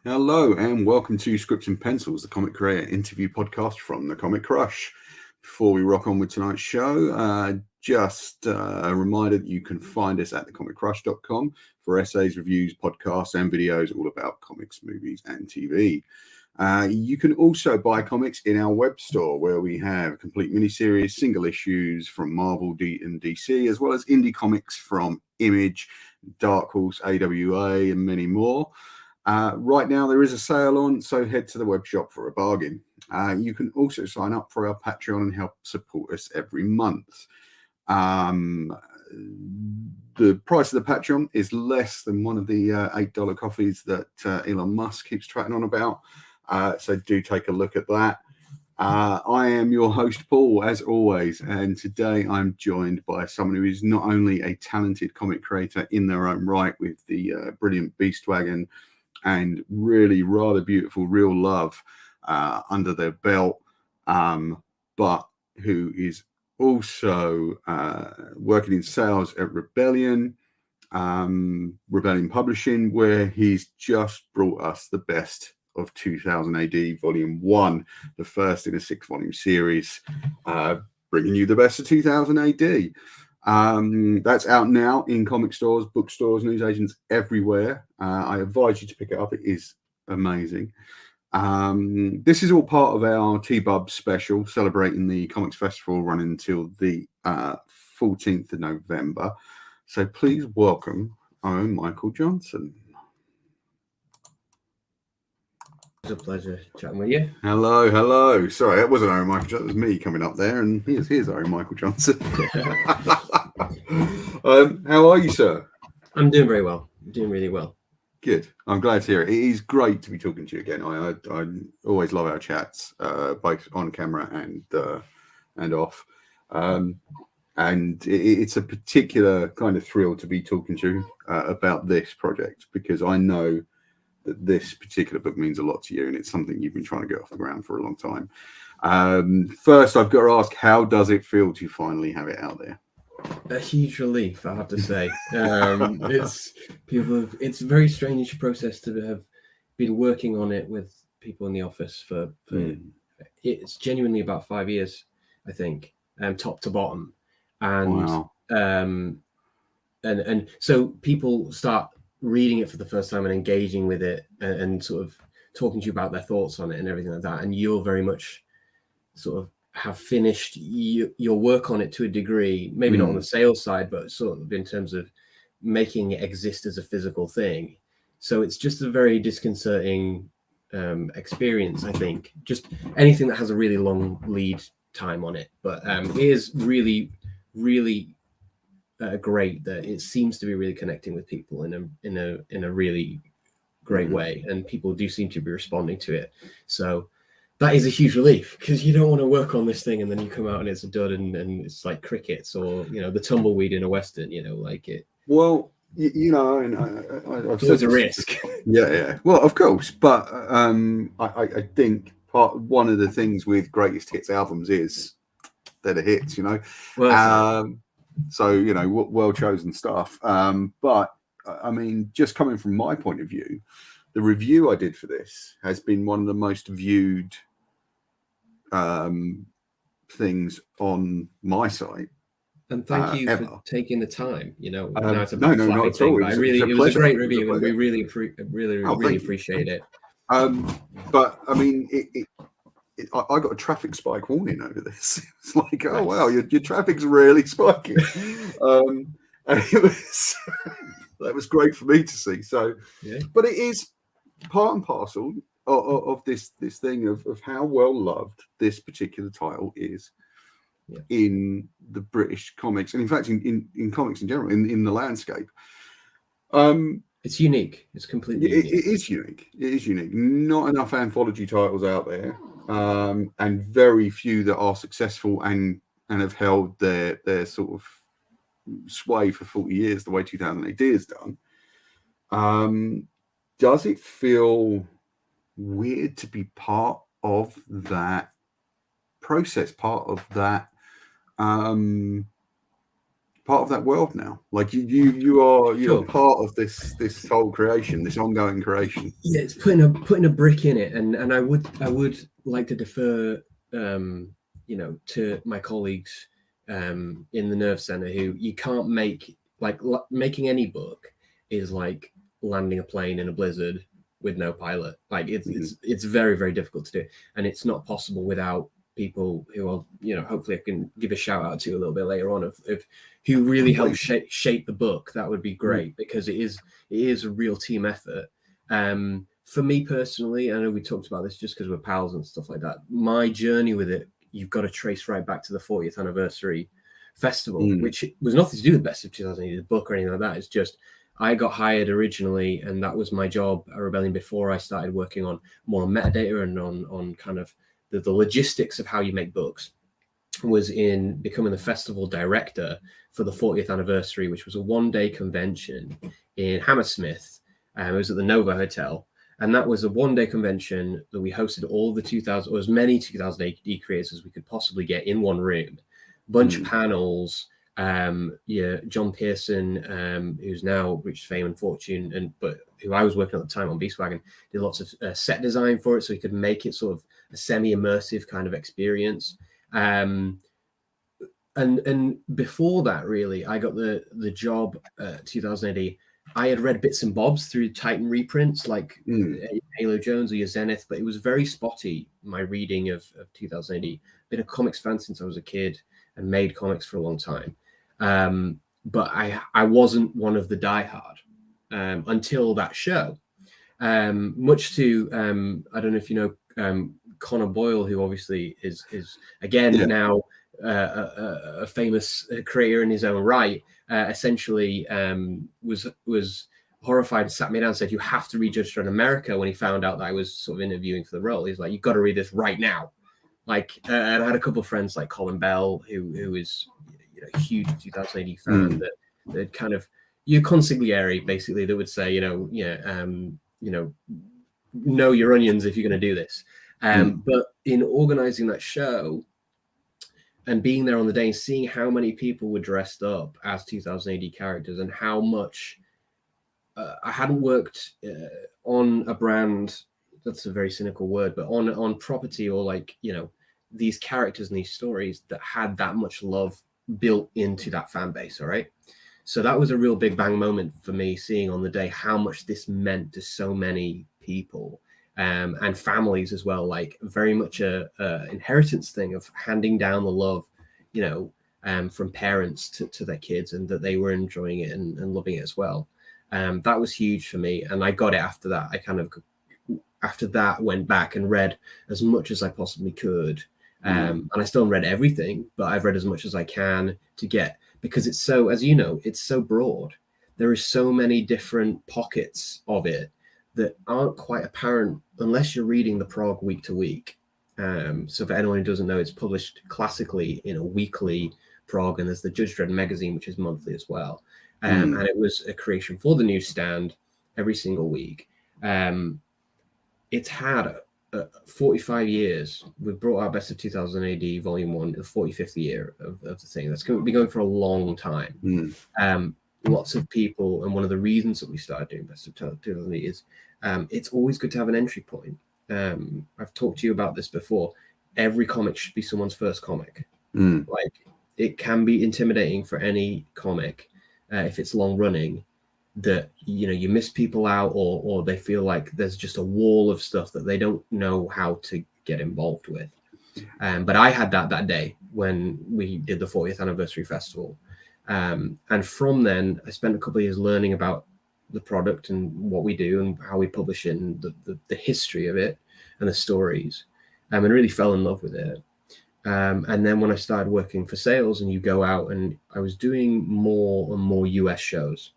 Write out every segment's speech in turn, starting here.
Hello and welcome to Scripts and Pencils, the comic creator interview podcast from the Comic Crush. Before we rock on with tonight's show, just a reminder that you can find us at thecomiccrush.com for essays, reviews, podcasts, and videos all about comics, movies, and TV. You can also buy comics in our web store, where we have complete miniseries, single issues from Marvel and DC, as well as indie comics from Image, Dark Horse, AWA, and many more. Right now there is a sale on, so head to the web shop for a bargain. You can also sign up for our Patreon and help support us every month. The price of the Patreon is less than one of the $8 coffees that Elon Musk keeps tracking on about. So do take a look at that. I am your host, Paul, as always, and today I'm joined by someone who is not only a talented comic creator in their own right with the brilliant Beastwagon and really rather beautiful Real Love under their belt, but who is also working in sales at Rebellion Publishing, where he's just brought us the best of 2000 AD Volume 1, the first in a 6-volume series, bringing you the best of 2000 AD. That's out now in comic stores, bookstores, newsagents everywhere. I advise you to pick it up. It is amazing. This is all part of our T-Bubz special celebrating the Comics Festival running until the 14th of November. So please welcome Owen Michael Johnson. It's a pleasure chatting with you. Hello. Sorry, that wasn't Owen Michael Johnson. It was me coming up there, and here's Owen Michael Johnson. How are you, sir? I'm doing very well. I'm doing really well. Good. I'm glad to hear it. It is great to be talking to you again. I always love our chats, both on camera and off. And it's a particular kind of thrill to be talking to you about this project, because I know that this particular book means a lot to you, and it's something you've been trying to get off the ground for a long time. First, I've got to ask, how does it feel to finally have it out there? A huge relief, I have to say. It's a very strange process to have been working on it with people in the office for it's genuinely about 5 years, I think, top to bottom, and wow. And so people start reading it for the first time and engaging with it and sort of talking to you about their thoughts on it and everything like that, and you're very much sort of have finished your work on it to a degree, maybe not on the sales side, but sort of in terms of making it exist as a physical thing. So it's just a very disconcerting experience, I think. Just anything that has a really long lead time on it, but it is really, really great that it seems to be really connecting with people in a really great way, and people do seem to be responding to it. So that is a huge relief, because you don't want to work on this thing and then you come out and it's a dud and it's like crickets or the tumbleweed in a western, like it. Well, and I've said it's a risk. Yeah. Well, of course, but I think one of the things with greatest hits albums is they're the hits, Well, so well chosen stuff. But I mean, just coming from my point of view, the review I did for this has been one of the most viewed things on my site. And thank you ever. for taking the time. No, not at all. It was a great review, and we really appreciate it. But I mean, I got a traffic spike warning over this. It's like, oh wow, your traffic's really spiking. And it was that was great for me to see. So, yeah. But it is part and parcel of this thing of how well loved this particular title is in the British comics, and in fact in comics in general, in the landscape. It's unique. It's completely unique. It is unique. It is unique. Not enough anthology titles out there, and very few that are successful and have held their sort of sway for 40 years the way 2000 AD has done. Does it feel weird to be part of that process, part of that part of that world now. Like you're Sure. part of this whole creation, this ongoing creation. Yeah, it's putting a brick in it, and I would like to defer, to my colleagues in the Nerve Center, who you can't make, like, making any book is like landing a plane in a blizzard with no pilot. Like it's very, very difficult to do, and it's not possible without people who are, hopefully I can give a shout out to a little bit later on of who really helped shape the book. That would be great, because it is a real team effort. For me personally, I know we talked about this just because we're pals and stuff like that. My journey with it, you've got to trace right back to the 40th anniversary festival, which was nothing to do with Best of 2008, the book or anything like that. It's just I got hired originally, and that was my job at Rebellion before I started working on more on metadata and on kind of the logistics of how you make books, was in becoming the festival director for the 40th anniversary, which was a one-day convention in Hammersmith. It was at the Nova Hotel, and that was a one-day convention that we hosted all the 2000 or as many 2000 AD creators as we could possibly get in one room. Bunch of panels. John Pearson, who's now reached fame and fortune, but who I was working at the time on Beastwagon, did lots of set design for it, so he could make it sort of a semi-immersive kind of experience. And before that, really, I got the job 2000 AD. I had read bits and bobs through Titan reprints, like Halo Jones or Your Zenith, but it was very spotty, my reading of 2000 AD. Been a comics fan since I was a kid and made comics for a long time. But I wasn't one of the diehard until that show. Much to, I don't know if you know Connor Boyle, who obviously is again now a famous creator in his own right, essentially was horrified and sat me down and said, "You have to read Judge Dredd America." When he found out that I was sort of interviewing for the role, he's like, "You've got to read this right now." Like, and I had a couple of friends like Colin Bell, who is a huge 2000 AD fan, that kind of your consigliere basically, that would say, know your onions if you're going to do this. But in organizing that show and being there on the day and seeing how many people were dressed up as 2000 AD characters, and how much I hadn't worked on a brand, that's a very cynical word, but on property or these characters and these stories that had that much love built into that fan base. All right. So that was a real big bang moment for me, seeing on the day how much this meant to so many people and families as well, like very much a inheritance thing of handing down the love, from parents to their kids, and that they were enjoying it and loving it as well. That was huge for me. And I got it after that. After that, went back and read as much as I possibly could. And I still haven't read everything, but I've read as much as I can to get, because it's so, as you know, it's so broad. There is so many different pockets of it that aren't quite apparent unless you're reading the prog week to week. So for anyone who doesn't know, it's published classically in a weekly prog, and there's the Judge Dredd magazine, which is monthly as well. And it was a creation for the newsstand every single week. It's had 45 years. We've brought out Best of 2000 AD Volume 1, the 45th year of the thing. That's going to be going for a long time. Lots of people, and one of the reasons that we started doing Best of 2000 AD is it's always good to have an entry point. I've talked to you about this before. Every comic should be someone's first comic. Like, it can be intimidating for any comic if it's long running, that you miss people out, or they feel like there's just a wall of stuff that they don't know how to get involved with. But I had that day when we did the 40th anniversary festival, and from then I spent a couple of years learning about the product and what we do and how we publish it, and the history of it and the stories, and really fell in love with it. And then when I started working for sales, and you go out, and I was doing more and more US shows.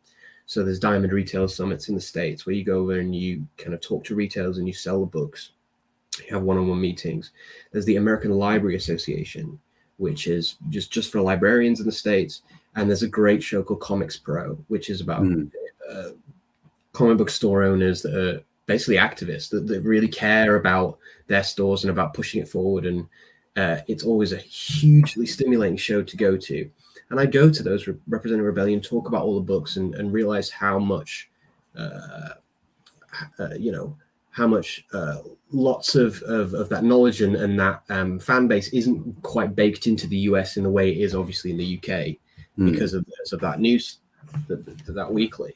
So there's Diamond Retail Summits in the States, where you go over and you kind of talk to retailers and you sell the books. You have one-on-one meetings. There's the American Library Association, which is just for librarians in the States. And there's a great show called Comics Pro, which is about comic book store owners that are basically activists that really care about their stores and about pushing it forward. And it's always a hugely stimulating show to go to. And I go to those Representing Rebellion, talk about all the books, and realize how much, how much lots of that knowledge and that fan base isn't quite baked into the US in the way it is obviously in the UK because of that news, that weekly.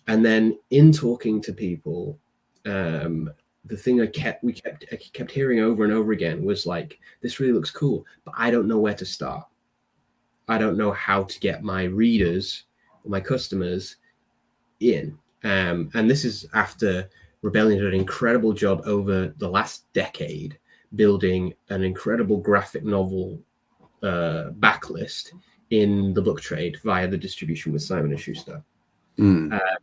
And then in talking to people, the thing I kept hearing over and over again was like, this really looks cool, but I don't know where to start. I don't know how to get my readers, my customers in. And this is after Rebellion did an incredible job over the last decade building an incredible graphic novel backlist in the book trade via the distribution with Simon & Schuster.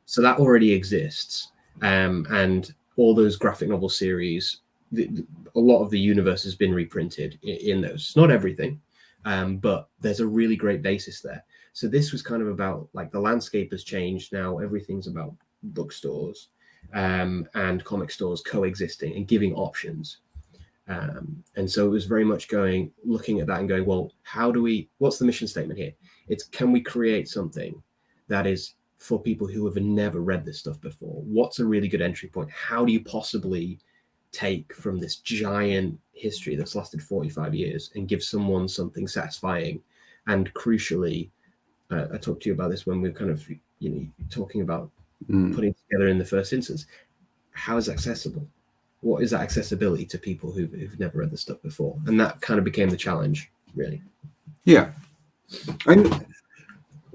So that already exists. And all those graphic novel series, a lot of the universe has been reprinted in those. Not everything, but there's a really great basis there. So this was kind of about, like, the landscape has changed now. Everything's about bookstores and comic stores coexisting and giving options. And so it was very much looking at that and going, well, what's the mission statement here? It's, can we create something that is for people who have never read this stuff before? What's a really good entry point? How do you possibly take from this giant history that's lasted 45 years and give someone something satisfying? And crucially, I talked to you about this when we were kind of, talking about putting together in the first instance, how is it accessible? What is that accessibility to people who've never read this stuff before? And that kind of became the challenge, really. Yeah. And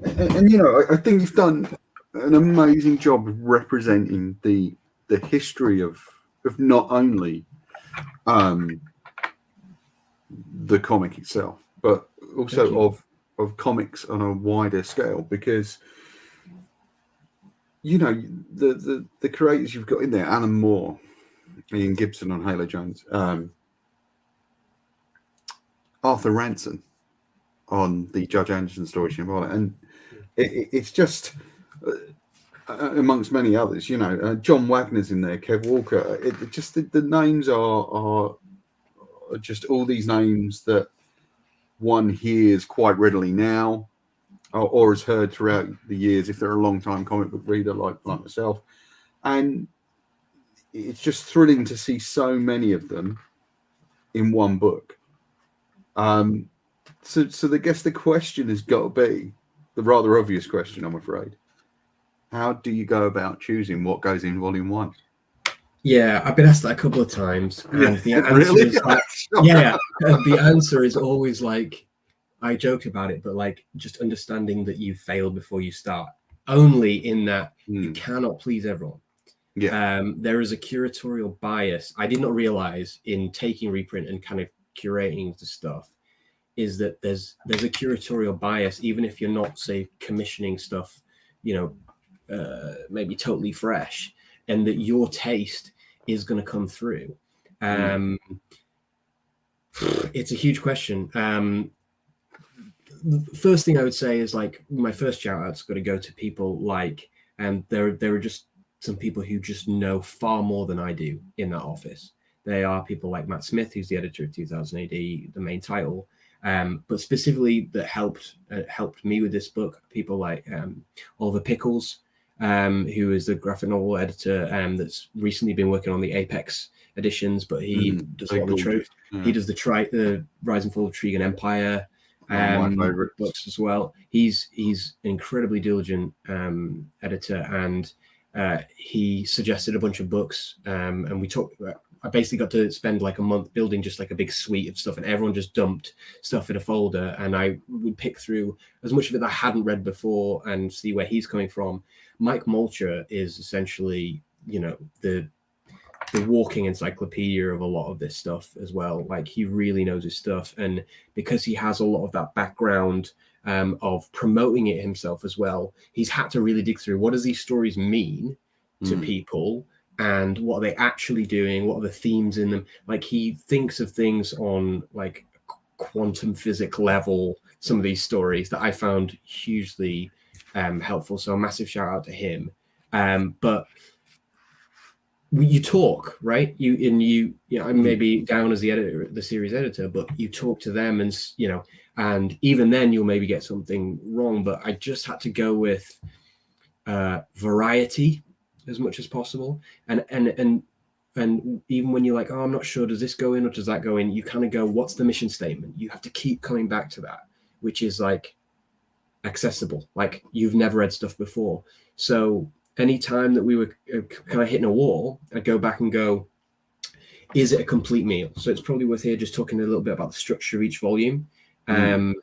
I think you've done an amazing job of representing the history of not only the comic itself, but also of comics on a wider scale, because the creators you've got in there, Alan Moore, Ian Gibson on Halo Jones, Arthur Ranson on the Judge Anderson story, and it's just amongst many others, John Wagner's in there, Kev Walker. The names are just all these names that one hears quite readily now, or has heard throughout the years if they're a long-time comic book reader like myself. And it's just thrilling to see so many of them in one book. So I guess the question has got to be the rather obvious question, I'm afraid. How do you go about choosing what goes in volume 1? Yeah, I've been asked that a couple of times, and the answer really? is like, the answer is always like, I joke about it, but like, just understanding that you failed before you start. Only in that you cannot please everyone. Yeah. There is a curatorial bias I did not realize in taking reprint and kind of curating the stuff, is that there's a curatorial bias, even if you're not, say, commissioning stuff, maybe totally fresh, and that your taste is going to come through. It's a huge question. The first thing I would say is, like, my first shout out's got to go to people like, there are just some people who just know far more than I do in that office. They are people like Matt Smith, who's the editor of 2000 AD, the main title, but specifically that helped me with this book. People like Oliver Pickles, who is the graphic novel editor that's recently been working on the Apex editions, but he does a lot of he does the Rise and Fall of Trigan Empire my favorite books as well. He's an incredibly diligent editor, and he suggested a bunch of books, and we talked. I basically got to spend like a month building just like a big suite of stuff, and everyone just dumped stuff in a folder, and I would pick through as much of it that I hadn't read before and see where he's coming from. Mike Mulcher is essentially, the walking encyclopedia of a lot of this stuff as well. Like, he really knows his stuff, and because he has a lot of that background of promoting it himself as well, he's had to really dig through, what does these stories mean to people, and what are they actually doing, what are the themes in them. Like, he thinks of things on like quantum physics level, some of these stories that I found hugely helpful. So a massive shout out to him. But you talk, right? You know, I'm maybe down as the editor, the series editor, but you talk to them, and you know, and even then you'll maybe get something wrong. But I just had to go with variety as much as possible, and even when you're like, oh, I'm not sure, does this go in or does that go in? You kind of go, what's the mission statement? You have to keep coming back to that, which is like accessible, like you've never read stuff before. So anytime that we were kind of hitting a wall, I'd go back and go, is it a complete meal? So it's probably worth here just talking a little bit about the structure of each volume. In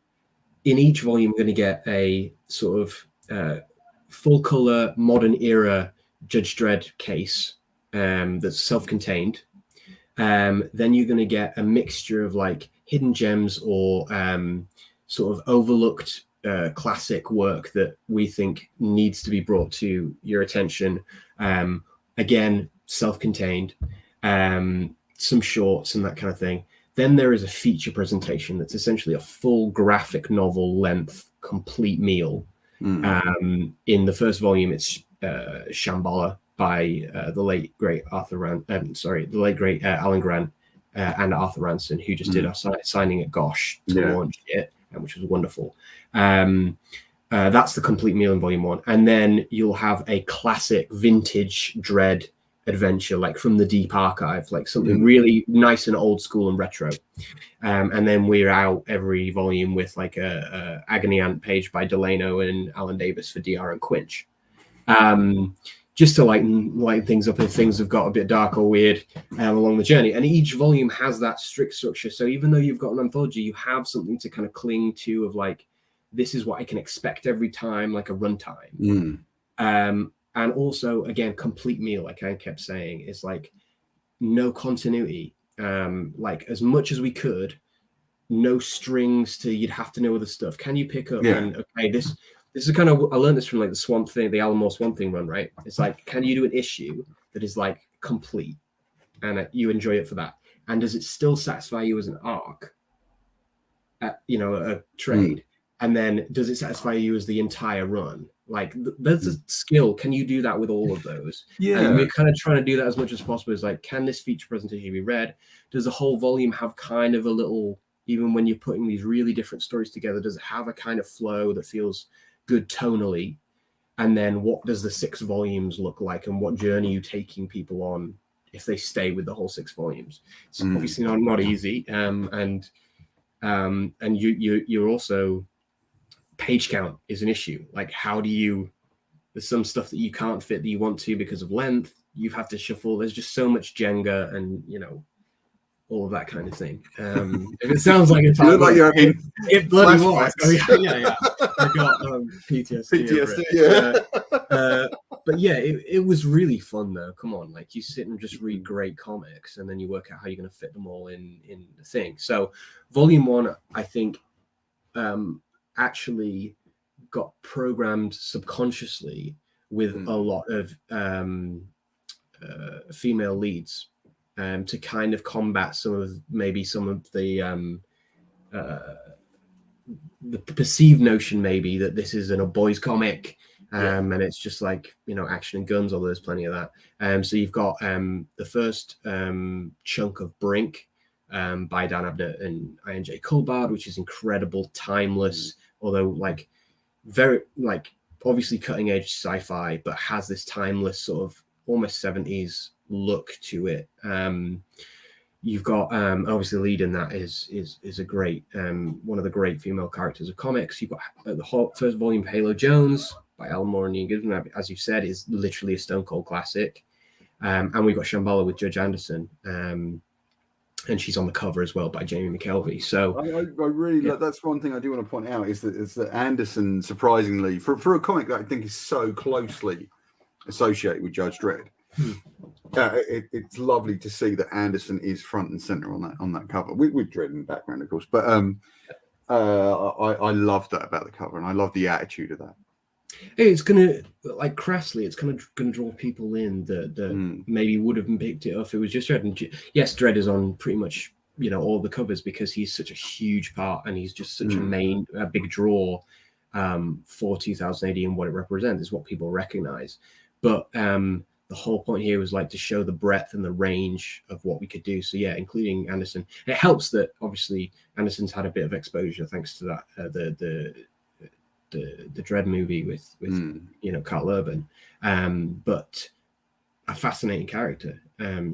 each volume, we're going to get a sort of full color, modern era Judge Dredd case that's self-contained. Then you're going to get a mixture of like hidden gems or sort of overlooked classic work that we think needs to be brought to your attention. Again, self-contained, some shorts and that kind of thing. Then there is a feature presentation that's essentially a full graphic novel length complete meal. In the first volume, it's Shambhala by the late great the late great Alan Grant and Arthur Ranson, who just did our signing at Gosh to launch it, which was wonderful. That's the complete meal in volume 1, and then you'll have a classic vintage Dredd adventure, like from the deep archive, like something really nice and old school and retro. And then we're out every volume with like a Agony Ant page by Delano and Alan Davis for DR and Quinch, just to lighten things up if things have got a bit dark or weird along the journey. And each volume has that strict structure, so even though you've got an anthology, you have something to kind of cling to of like, this is what I can expect every time, like a runtime. And also, again, complete meal, like I kept saying, is like no continuity. Like as much as we could, no strings to you'd have to know other stuff. Can you pick up and okay, this is kind of, I learned this from like the Swamp Thing, the Alan Moore Swamp Thing run, right? It's like, can you do an issue that is like complete and you enjoy it for that? And does it still satisfy you as an arc, you know, a trade? And then does it satisfy you as the entire run? Like there's a skill. Can you do that with all of those? And we're kind of trying to do that as much as possible. Is like, can this feature presentation be read? Does the whole volume have kind of a little, even when you're putting these really different stories together, does it have a kind of flow that feels good tonally? And then what does the 6 volumes look like, and what journey are you taking people on if they stay with the whole 6 volumes? It's obviously not easy. And you're also, page count is an issue. Like, how do you, there's some stuff that you can't fit that you want to because of length. You have to shuffle. There's just so much Jenga and, you know, all of that kind of thing. If it sounds like it's hard, like you're having it bloody was. Yeah. I got PTSD. But yeah, it was really fun though. Come on, like you sit and just read great comics, and then you work out how you're going to fit them all in the thing. So, volume 1, I think, actually got programmed subconsciously with a lot of female leads. To kind of combat some of the perceived notion maybe that this isn't a boys comic, and it's just like, you know, action and guns, although there's plenty of that. So you've got the first chunk of Brink by Dan Abnett and I.N.J. Culbard, which is incredible, timeless, although like very like obviously cutting edge sci-fi, but has this timeless sort of almost 70s look to it. You've got obviously the lead in that is a great one of the great female characters of comics. You've got the first volume of Halo Jones by Alan Moore and Ian Gibson, as you said, is literally a stone cold classic. And we've got Shambhala with Judge Anderson, and she's on the cover as well by Jamie McKelvey. So I really that's one thing I do want to point out is that Anderson, surprisingly, for a comic that I think is so closely associated with Judge Dredd, it's lovely to see that Anderson is front and center on that cover with Dredd in the background, of course. But I love that about the cover, and I love the attitude of that. It's gonna, like, crassly, it's gonna draw people in that maybe would have picked it up if it was just Dredd. And yes, Dredd is on pretty much, you know, all the covers because he's such a huge part and he's just such a big draw for 2000 AD, and what it represents is what people recognize. But the the whole point here was like to show the breadth and the range of what we could do. So yeah, including Anderson. It helps that obviously Anderson's had a bit of exposure thanks to that the Dread movie with Carl Urban, but a fascinating character.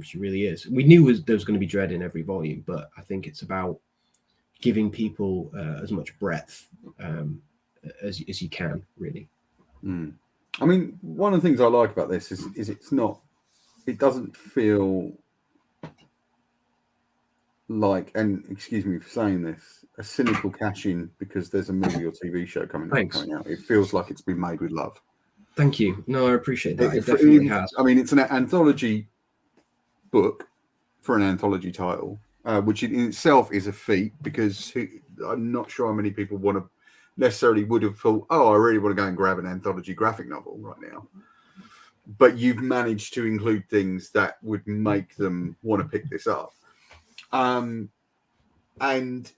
She really is. We knew there was going to be Dread in every volume, but I think it's about giving people as much breadth as you can, really. I mean, one of the things I like about this is it doesn't feel like, and excuse me for saying this, a cynical cash-in because there's a movie or TV show coming out. It feels like it's been made with love. Thank you. No, I appreciate that. It definitely has. I mean, it's an anthology book for an anthology title, which in itself is a feat, because I'm not sure how many people would have thought, oh, I really want to go and grab an anthology graphic novel right now. But you've managed to include things that would make them want to pick this up. And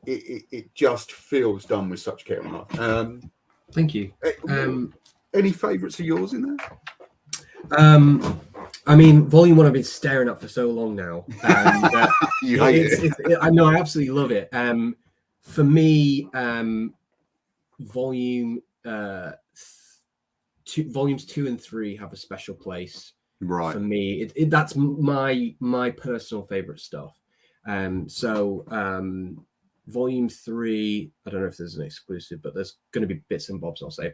it just feels done with such care and love. Thank you. Any favourites of yours in there? I mean, volume 1 I've been staring at for so long now. You hate it. I know, I absolutely love it. For me, volumes 2 and 3 have a special place. Right. For me, that's my personal favourite stuff. Volume 3, I don't know if there's an exclusive, but there's going to be bits and bobs, I'll say.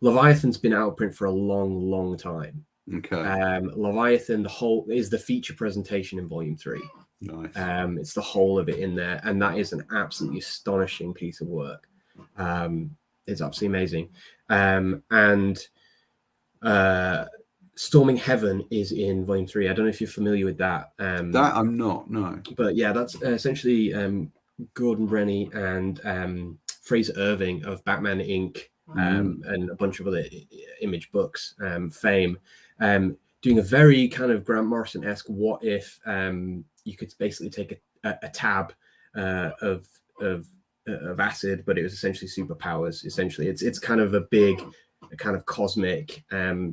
Leviathan's been out of print for a long time. Okay. Leviathan, the whole is the feature presentation in volume 3. Nice. It's the whole of it in there, and that is an absolutely astonishing piece of work. It's absolutely amazing. Storming Heaven is in volume 3. I don't know if you're familiar with that. That I'm not, no. But yeah, that's essentially Gordon Rennie and Fraser Irving of Batman Inc. And a bunch of other Image books fame, doing a very kind of Grant Morrison-esque what if you could basically take a tab of acid, but it was essentially superpowers. Essentially, it's kind of a big, kind of cosmic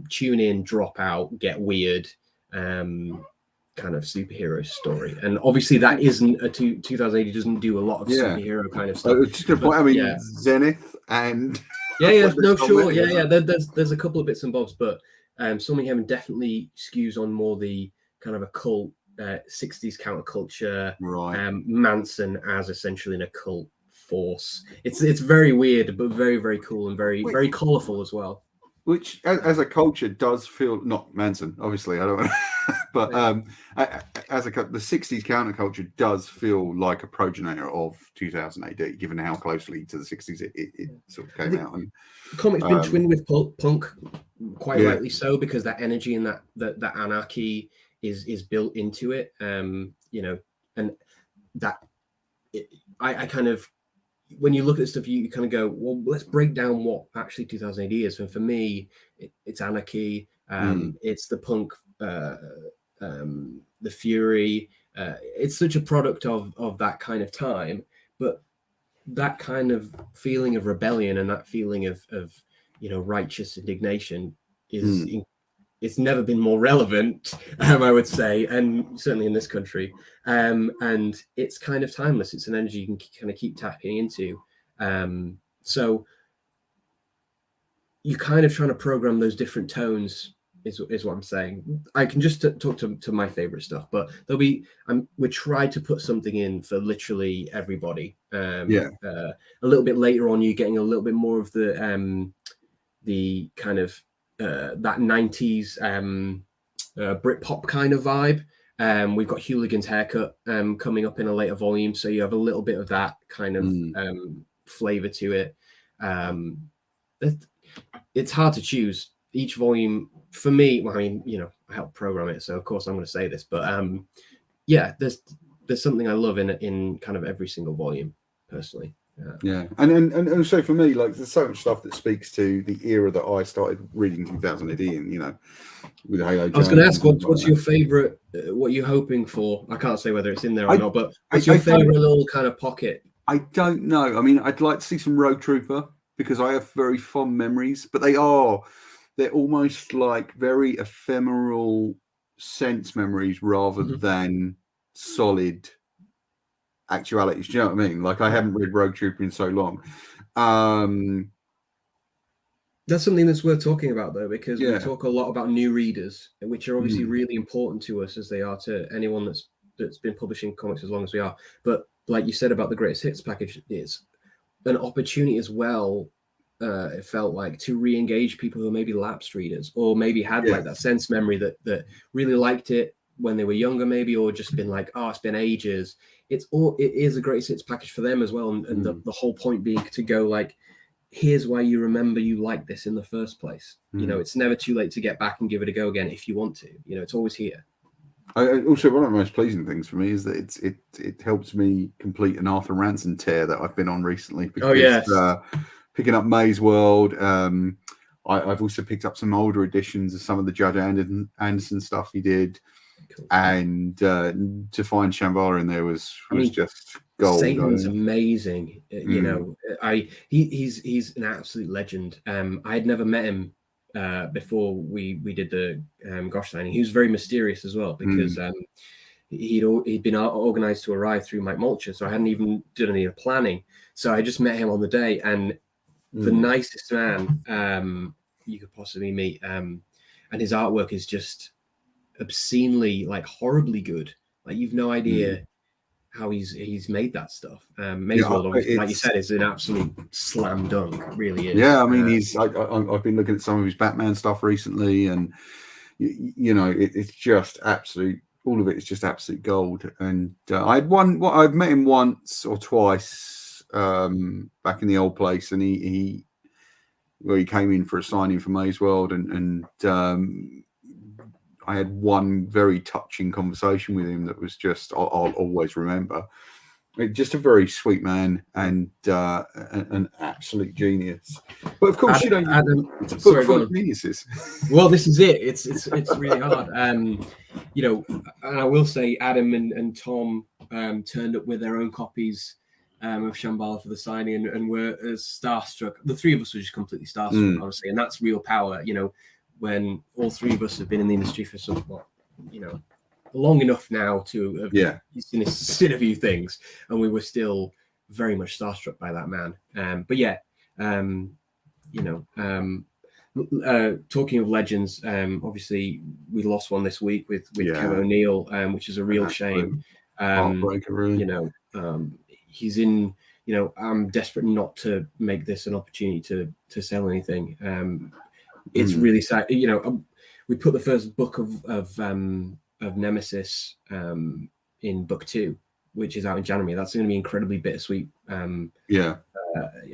tune in, drop out, get weird kind of superhero story. And obviously that isn't a 2080 doesn't do a lot of superhero kind of stuff. Zenith and there's a couple of bits and bobs, but Storming Heaven definitely skews on more the kind of occult 60s counterculture, right. Manson as essentially an occult force. It's very weird, but very, very cool and very colorful as well. Which, as a culture, does feel, not Manson, obviously, I don't, but as the 60s counterculture does feel like a progenitor of 2000 AD, given how closely to the 60s it sort of came out. And the comic's been twinned with punk, quite rightly so, because that energy and that anarchy is built into it, and that I kind of, when you look at stuff, you kind of go, well, let's break down what actually 2000 AD is. And for me, it's anarchy, it's the punk, the fury. It's such a product of that kind of time, but that kind of feeling of rebellion and that feeling of righteous indignation is it's never been more relevant, I would say, and certainly in this country. And it's kind of timeless. It's an energy you can kind of keep tapping into. So you're kind of trying to program those different tones, is what I'm saying. I can just talk to my favorite stuff, but we try to put something in for literally everybody. A little bit later on, you're getting a little bit more of the kind of that 90s Britpop kind of vibe. We've got Hooligan's Haircut coming up in a later volume, so you have a little bit of that kind of flavor to it. It's hard to choose. Each volume, for me, well, I mean, I helped program it, so of course I'm going to say this, but there's something I love in kind of every single volume, personally. And also for me, like, there's so much stuff that speaks to the era that I started reading 2000 AD, and with Halo. I was going to ask, what's your favorite? What you're hoping for? I can't say whether it's in there or not, but what's your favorite little kind of pocket? I don't know. I mean, I'd like to see some Rogue Trooper because I have very fond memories, but they're they're almost like very ephemeral sense memories rather than solid actualities. Do you know what I mean? Like, I haven't read Rogue Trooper in so long. That's something that's worth talking about, though, because Yeah. we talk a lot about new readers, which are obviously really important to us, as they are to anyone that's been publishing comics as long as we are. But like you said about the Greatest Hits package, it's an opportunity as well. It felt like to re-engage people who are maybe lapsed readers, or maybe had like that sense memory that really liked it when they were younger, maybe, or just been like, oh, it's been ages. It is a Greatest Hits package for them as well, and the whole point being to go like, here's why you remember you like this in the first place. You know, it's never too late to get back and give it a go again if you want to. You know, it's always here. Also, one of the most pleasing things for me is that it helps me complete an Arthur Ranson tear that I've been on recently. Because, picking up May's World. I've also picked up some older editions of some of the Judge Anderson stuff he did. Cool. And to find Shambhala in there was just gold. Satan's amazing. You know, he's an absolute legend. I had never met him before we did the Gosh signing. He was very mysterious as well, because he'd been organized to arrive through Mike Mulcher, so I hadn't even done any of the planning. So I just met him on the day, and the nicest man you could possibly meet. And his artwork is just obscenely, like, horribly good. Like, you've no idea how he's made that stuff. Maze World, obviously, like you said, is an absolute slam dunk. It really is. Yeah, I mean, I've been looking at some of his Batman stuff recently, and you know, it's just absolute. All of it is just absolute gold. And I've met him once or twice back in the old place, and he came in for a signing for Maze World, and I had one very touching conversation with him that was just I'll always remember. Just a very sweet man and an absolute genius. But of course, Adam, it's a book full of geniuses. Well, this is it. It's really hard. You know, and I will say Adam and Tom turned up with their own copies of Shambhala for the signing, and were as starstruck. The three of us were just completely starstruck, honestly, and that's real power. You know, when all three of us have been in the industry for somewhat, you know, long enough now to have seen a few things, and we were still very much starstruck by that man. But yeah, you know, talking of legends, obviously we lost one this week with Kevin O'Neill, which is a real shame. Heartbreaker, really. You know, he's in. You know, I'm desperate not to make this an opportunity to sell anything. It's really sad. You know, we put the first book of Nemesis in book 2, which is out in January. That's going to be incredibly bittersweet. I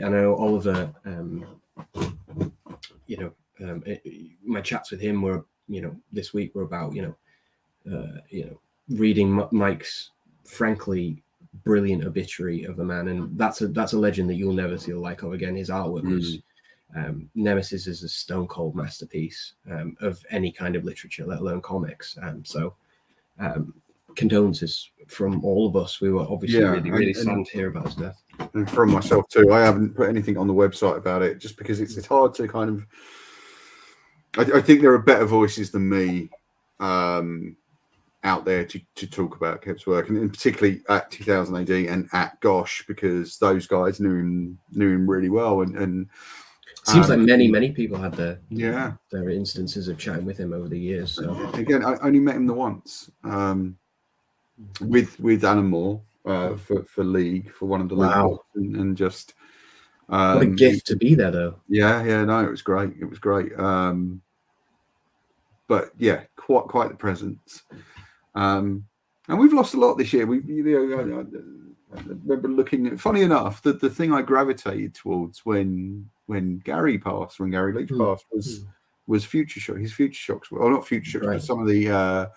know Oliver. You know, my chats with him were, you know, this week were about you know, reading Mike's frankly brilliant obituary of the man, and that's a legend that you'll never see the like of again. His artwork was. Nemesis is a stone cold masterpiece of any kind of literature, let alone comics. So condolences from all of us. We were obviously really saddened to hear about his death. And from myself too. I haven't put anything on the website about it just because it's hard to kind of. I think there are better voices than me out there to talk about Kev's work, and particularly at 2000 AD and at Gosh, because those guys knew him really well, and seems like many people had their instances of chatting with him over the years. So again, I only met him the once with Alan Moore for League, for one of the League books, and just what a gift to be there, though. No, it was great. But yeah, quite the presence. And we've lost a lot this year. I remember looking at, funny enough, the thing I gravitated towards when Gary Leach passed was Future Shock. His Future Shocks, well, not Future Shocks, but some of the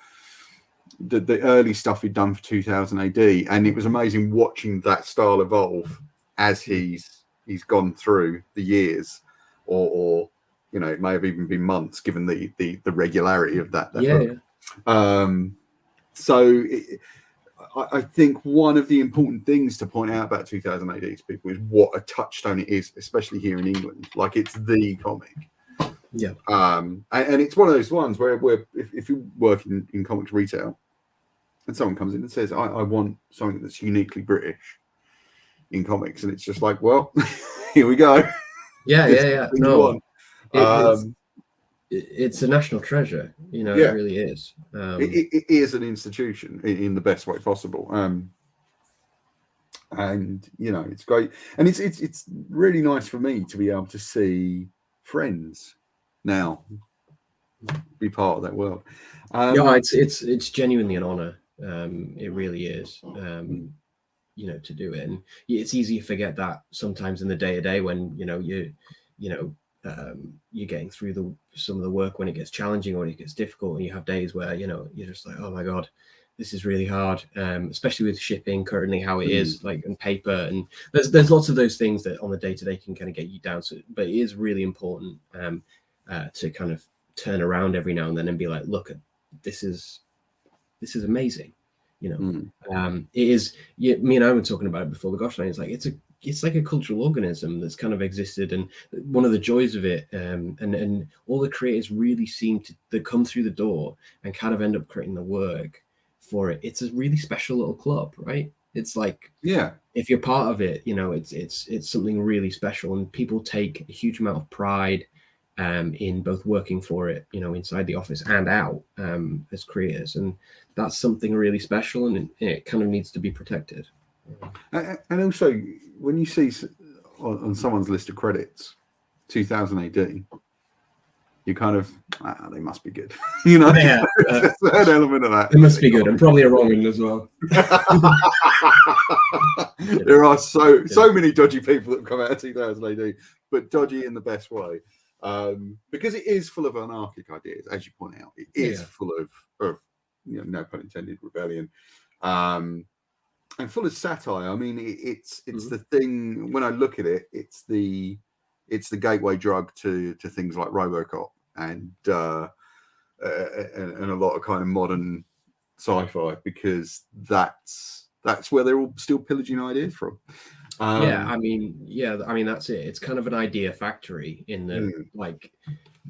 early stuff he'd done for 2000 AD, and it was amazing watching that style evolve as he's gone through the years, or you know, it may have even been months, given the regularity of that book. So I think one of the important things to point out about 2000 AD to people is what a touchstone it is, especially here in England. Like, it's the comic. Yeah. And it's one of those ones where if you work in comics retail and someone comes in and says, I want something that's uniquely British in comics, and it's just like, well, here we go. Yeah. No, it's it's a national treasure. You know, yeah, it really is. it is an institution in the best way possible. And you know, it's great, and it's really nice for me to be able to see friends now be part of that world. Yeah, it's genuinely an honor. It really is. You know, to do it, and it's easy to forget that sometimes in the day to day when you're getting through some of the work when it gets challenging or it gets difficult, and you have days where you're just like, oh my god, this is really hard, especially with shipping currently how it is, like, and paper, and there's lots of those things that on the day to day can kind of get you down. So, but it is really important to kind of turn around every now and then and be like, look, this is amazing. It is. Me and I were talking about it before the Gosh Line. It's like a cultural organism that's kind of existed, and one of the joys of it, and all the creators really seem to come through the door and kind of end up creating the work for it. It's a really special little club, right? It's like, yeah, if you're part of it, it's something really special, and people take a huge amount of pride in both working for it, inside the office and out as creators, and that's something really special, and it kind of needs to be protected. And also, when you see on someone's list of credits 2000 AD, you kind of, they must be good. Yeah, there's an element of that. It must be good, and probably a wrong one as well. There are so many dodgy people that have come out of 2000 AD, but dodgy in the best way. Because it is full of anarchic ideas, as you point out. It is full of no pun intended, rebellion, and full of satire. I mean, it's the thing. When I look at it, it's the gateway drug to things like RoboCop and a lot of kind of modern sci-fi, because that's where they're all still pillaging ideas from. I mean, that's it. It's kind of an idea factory in the like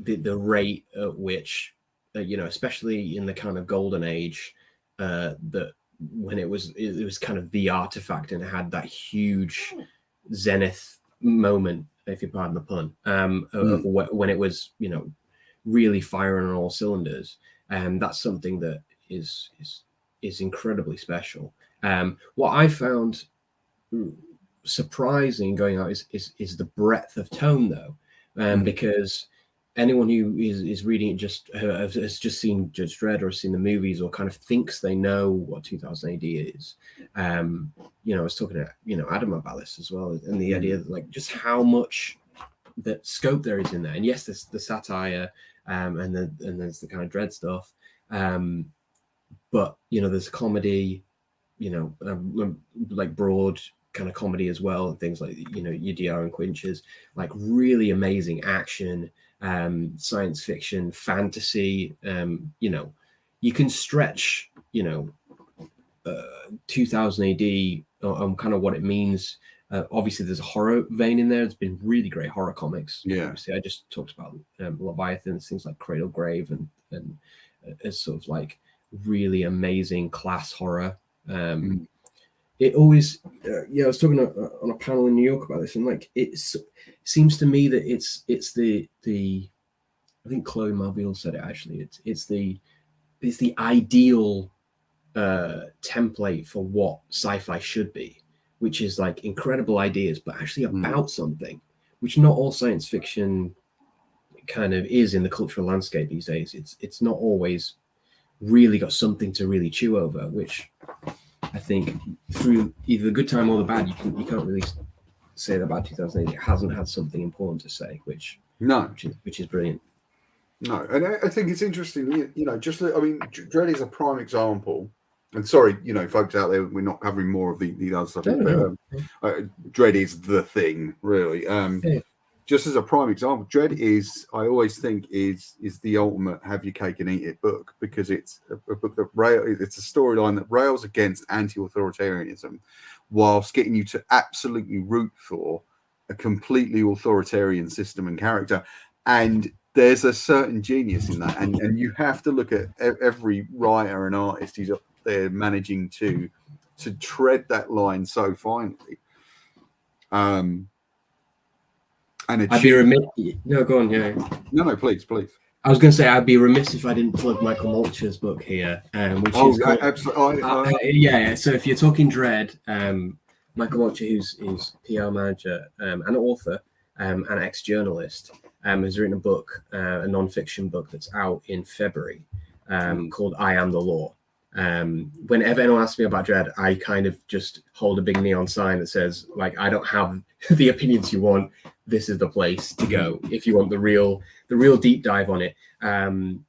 the rate at which especially in the kind of golden age, that when it was kind of the artifact, and it had that huge zenith moment, if you pardon the pun, of when it was really firing on all cylinders, and that's something that is incredibly special. What I found surprising going out is the breadth of tone, though, because anyone who is reading it has just seen Judge Dredd or seen the movies, or kind of thinks they know what 2000 AD is. I was talking to Adam about this as well, and the idea that, like, just how much that scope there is in there. And yes, there's the satire, and there's the kind of dread stuff, but there's comedy, like broad kind of comedy as well, and things like your DR and Quinches, like really amazing action, science fiction, fantasy. You can stretch 2000 AD on kind of what it means. Obviously there's a horror vein in there. There's been really great horror comics. Obviously, I just talked about Leviathan, things like Cradle Grave, and as sort of like really amazing class horror. It always, I was talking on a panel in New York about this, and like it seems to me that it's the I think Chloe Marville said it actually. It's the ideal template for what sci-fi should be, which is like incredible ideas, but actually about something, which not all science fiction kind of is in the cultural landscape these days. It's not always really got something to really chew over, which I think through either the good time or the bad, you can't really say that about 2008. It hasn't had something important to say, which is brilliant. No, and I think it's interesting. Dredd is a prime example. And sorry, folks out there, we're not covering more of the other stuff. Dredd is the thing, really. Just as a prime example, Dredd is, I always think, is the ultimate have your cake and eat it book, because it's a book that it's a storyline that rails against anti-authoritarianism, whilst getting you to absolutely root for a completely authoritarian system and character. And there's a certain genius in that, and you have to look at every writer and artist who's up there managing to tread that line so finely. And I'd be remiss. No, go on. Yeah. No, please. I was going to say I'd be remiss if I didn't plug Michael Mulcher's book here, which is called, absolutely. yeah. So if you're talking Dread, Michael Mulcher, who's PR manager and author and ex-journalist, has written a book, a non-fiction book that's out in February called I Am the Law. Whenever anyone asks me about Dread, I kind of just hold a big neon sign that says, like, I don't have the opinions you want. This is the place to go if you want the real deep dive on it. From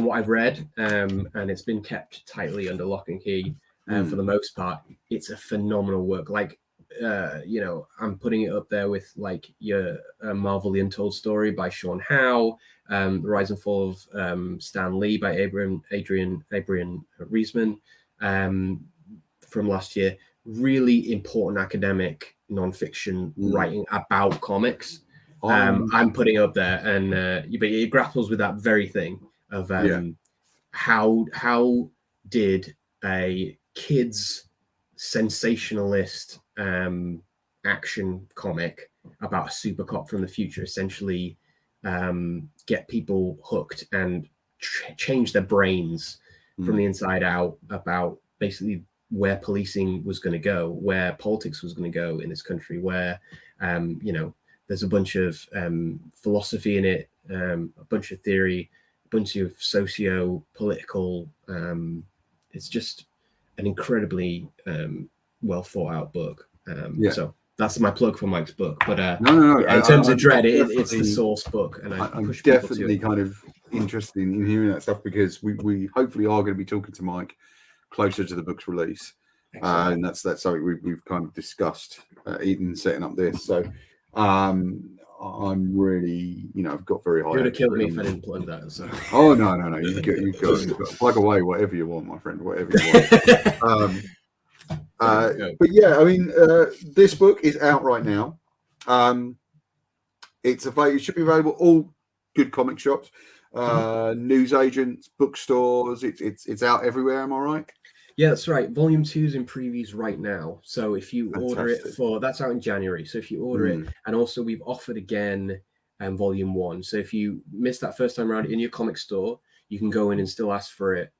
what I've read, and it's been kept tightly under lock and key for the most part, it's a phenomenal work. Like, I'm putting it up there with like your Marvel: The Untold Story by Sean Howe, The Rise and Fall of Stan Lee by Adrian Reisman from last year. Really important academic nonfiction writing about comics. I'm putting up there, and but it grapples with that very thing of how did a kid's sensationalist action comic about a super cop from the future essentially get people hooked and change their brains from the inside out about basically where policing was going to go, where politics was going to go in this country, where there's a bunch of philosophy in it, a bunch of theory, a bunch of socio-political. It's just an incredibly well thought out book. So that's my plug for Mike's book. But no. In terms of Dread, it's the source book, and I'm definitely kind of interested in hearing that stuff, because we hopefully are going to be talking to Mike closer to the book's release, and that's something we've kind of discussed even setting up this. So I'm really, I've got very high. You would have killed me if I didn't plug that. So. Oh no, you've got to plug away whatever you want, my friend, whatever you want. But yeah, I mean, this book is out right now. It should be available all good comic shops, news agents, bookstores. It's out everywhere. Am I right? Yeah, that's right. Volume 2 is in previews right now. So if you order it that's out in January. So if you order it, and also we've offered again Volume 1. So if you missed that first time around in your comic store, you can go in and still ask for it.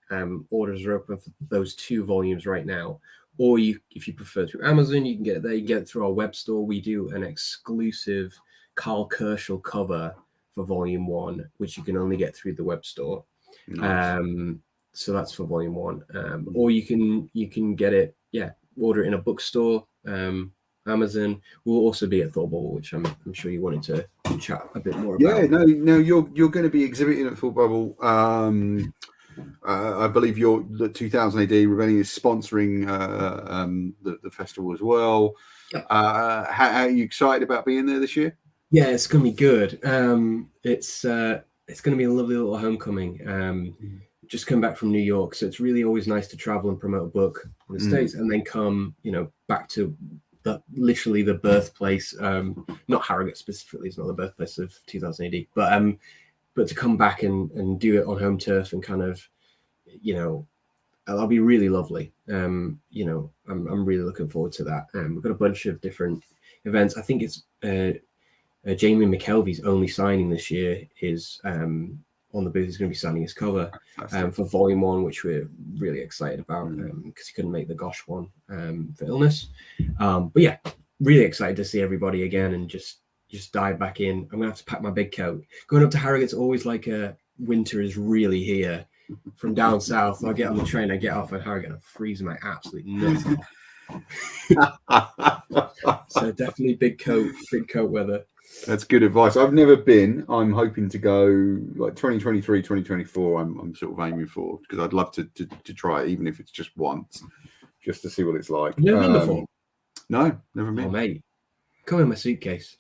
Orders are open for those 2 volumes right now. Or if you prefer through Amazon, you can get it there. You can get it through our web store. We do an exclusive Carl Kerschel cover for Volume 1, which you can only get through the web store. Nice. So that's for Volume 1. Or you can get it, order it in a bookstore, Amazon. We'll also be at Thought Bubble, which I'm sure you wanted to chat a bit more about. Yeah, no, you're going to be exhibiting at Thought Bubble. I believe the 2000 AD Rebellion is sponsoring the festival as well. Yep. How are you excited about being there this year? Yeah, it's going to be good. It's going to be a lovely little homecoming. Just come back from New York, so it's really always nice to travel and promote a book in the States, and then come, back to literally the birthplace. Not Harrogate specifically; it's not the birthplace of 2000 AD, but to come back and do it on home turf and kind of, that'll be really lovely. I'm really looking forward to that. We've got a bunch of different events. I think it's Jamie McKelvey's only signing this year is on the booth. He's going to be signing his cover for Volume 1, which we're really excited about because he couldn't make the Gosh one for illness. But yeah, really excited to see everybody again and just dive back in. I'm going to have to pack my big coat. Going up to Harrogate's always like winter is really here. From down south, I get on the train, I get off at Harrogate, I'm freezing my absolute nuts off. So definitely big coat weather. That's good advice. I've never been. I'm hoping to go like 2023, 2024. I'm sort of aiming for, because I'd love to try it, even if it's just once, just to see what it's like. Never been before? No, never been. Oh, mate, come in my suitcase.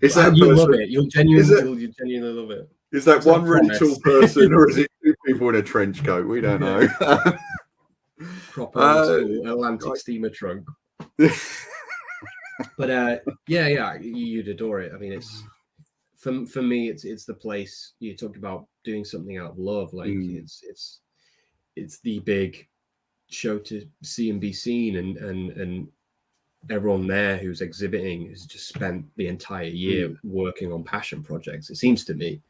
You'll love it. You'll genuinely love it. Is that one really tall person, or is it 2 people in a trench coat? We don't know. Proper Atlantic steamer trunk. But yeah, you'd adore it. I mean, it's for me, it's the place. You talked about doing something out of love, like it's the big show to see and be seen, and everyone there who's exhibiting has just spent the entire year working on passion projects. It seems to me,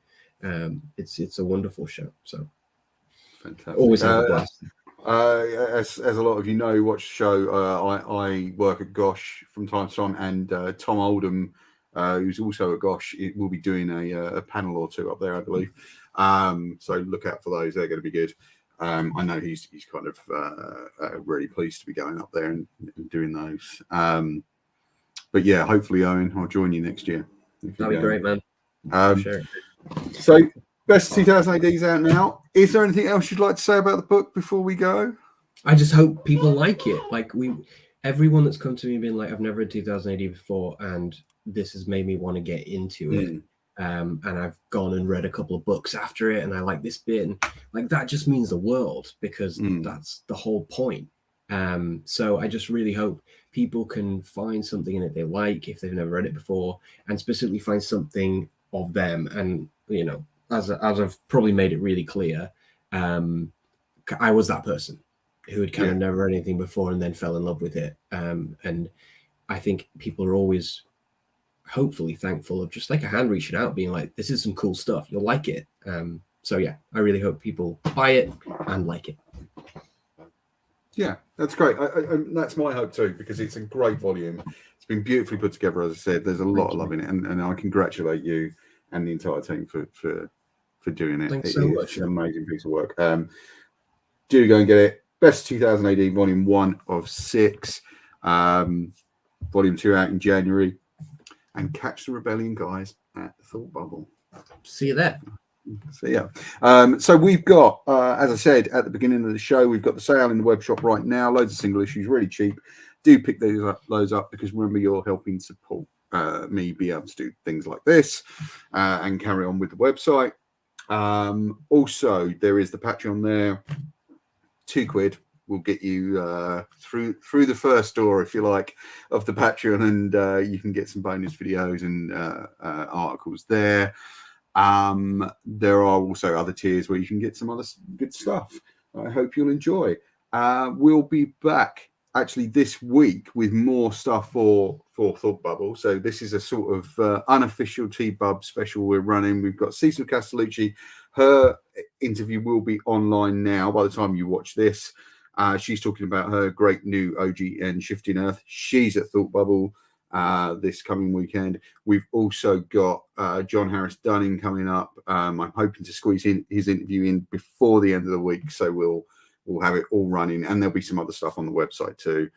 it's a wonderful show. So fantastic. Always have a blast. As a lot of you know, watch the show. I work at Gosh from time to time, and Tom Oldham, who's also at Gosh, will be doing a panel or two up there, I believe. So look out for those; they're going to be good. I know he's kind of really pleased to be going up there and doing those. But yeah, hopefully, Owen, I'll join you next year. That'd be great, man. Sure. So, Best 2000 AD's out now. Is there anything else you'd like to say about the book before we go? I just hope people like it. Like everyone that's come to me being like, I've never read 2000 AD before, and this has made me want to get into it. And I've gone and read a couple of books after it, and I like this bit, and like that just means the world, because that's the whole point. So I just really hope people can find something in it they like if they've never read it before, and specifically find something of them. And as I've probably made it really clear, I was that person who had kind of never read anything before and then fell in love with it. And I think people are always hopefully thankful of just like a hand reaching out, being like, this is some cool stuff, you'll like it. So yeah, I really hope people buy it and like it. Yeah, that's great. That's my hope too, because it's a great volume. It's been beautifully put together, as I said. There's a lot of love in it, and I congratulate you and the entire team for doing it. Thanks so much. It's an amazing piece of work. Do go and get it. Best 2000 AD, Volume 1 of 6. Volume 2 out in January. And catch the Rebellion guys at the Thought Bubble. See you there. So yeah. So we've got, as I said at the beginning of the show, we've got the sale in the web shop right now. Loads of single issues, really cheap. Do pick those up, because remember, you're helping support me be able to do things like this and carry on with the website. Also, there is the Patreon there. £2 will get you through the first door, if you like, of the Patreon, and you can get some bonus videos and articles there. There are also other tiers where you can get some other good stuff. I hope you'll enjoy. We'll be back actually this week with more stuff for Thought Bubble. So this is a sort of unofficial T-Bubz special we're running. We've got Cecil Castellucci. Her interview will be online now by the time you watch this. She's talking about her great new OGN Shifting Earth. She's at Thought Bubble this coming weekend. We've also got John Harris Dunning coming up. I'm hoping to squeeze his interview in before the end of the week, so we'll have it all running, and there'll be some other stuff on the website too.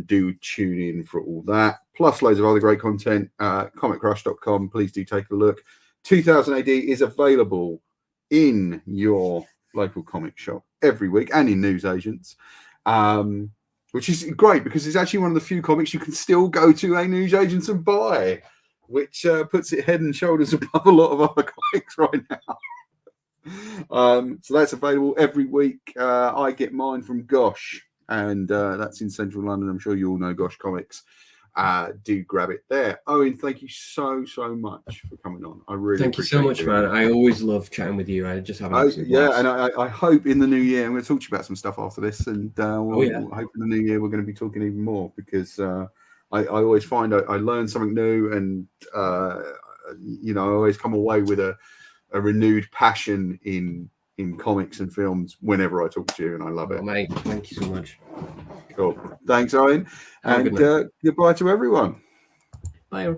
Do tune in for all that, plus loads of other great content. comiccrush.com. Please do take a look. 2000 AD is available in your local comic shop every week and in newsagents, which is great, because it's actually one of the few comics you can still go to a newsagent and buy, which puts it head and shoulders above a lot of other comics right now. So that's available every week. I get mine from Gosh, and that's in central London. I'm sure you all know Gosh Comics. Do grab it there. Owen, thank you so much for coming on. I really thank you so much, man. I always love chatting with you. I just have an blast. And I hope in the new year, I'm going to talk to you about some stuff after this, and we'll hope in the new year we're going to be talking even more, because I always find I learn something new, and I always come away with a renewed passion in comics and films whenever I talk to you, and I love it. Mate, thank you so much. Cool. Thanks, Owen. And goodbye to everyone. Bye.